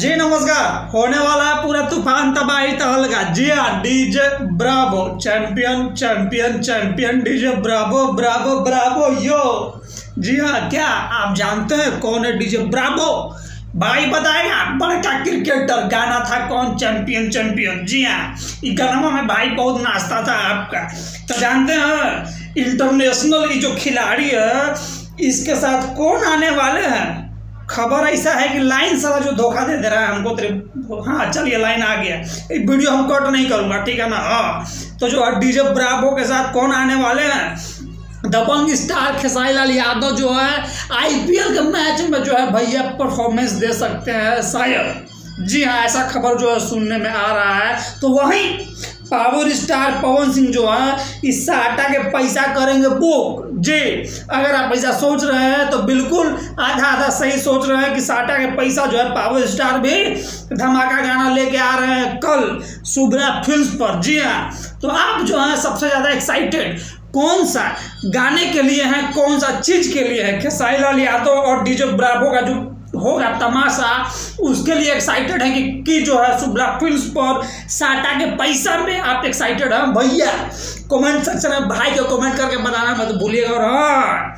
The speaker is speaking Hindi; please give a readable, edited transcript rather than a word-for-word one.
जी नमस्कार। होने वाला है पूरा तूफान तबाही तहलका। जी हाँ, DJ Bravo champion champion champion DJ Bravo Bravo Bravo yo. जी हाँ, क्या आप जानते हैं कौन है डीजे ब्रावो? भाई बताएगा। बड़का क्रिकेटर, गाना था कौन, चैंपियन चैंपियन। जी हाँ, इस गाना में भाई बहुत नाचता था आपका। तो जानते हैं इंटरनेशनल जो खिलाड़ी है इसके साथ कौन आने वाले हैं? खबर ऐसा है कि लाइन सारा जो धोखा दे रहा है हमको। हाँ चलिए, लाइन आ गया। वीडियो हम कट नहीं करूँगा, ठीक है ना। हाँ, तो जो डीजे ब्रावो के साथ कौन आने वाले हैं? दबंग स्टार खेसारी लाल यादव जो है आईपीएल के मैच में जो है भैया परफॉर्मेंस दे सकते हैं शायद। जी हाँ, ऐसा खबर जो है सुनने में आ रहा है। तो वहीं पावर स्टार पवन सिंह जो है इस साटा के पैसा करेंगे बुक। जी, अगर आप ऐसा सोच रहे हैं तो बिल्कुल आधा आधा सही सोच रहे हैं कि साटा के पैसा जो है पावर स्टार भी धमाका गाना लेके आ रहे हैं कल शुभ्रा फिल्म्स पर। जी हाँ, तो आप जो है सबसे ज़्यादा एक्साइटेड कौन सा गाने के लिए हैं, कौन सा चीज़ के लिए है? खेसारी लाल यादव और डीजे ब्रावो का जो होगा तमाशा, उसके लिए एक्साइटेड है कि जो है शुभ्रा फिल्म्स पर साटा के पैसा में आप एक्साइटेड हैं भैया? कमेंट सेक्शन में भाई को कमेंट करके बताना मत भूलिएगा। और हाँ,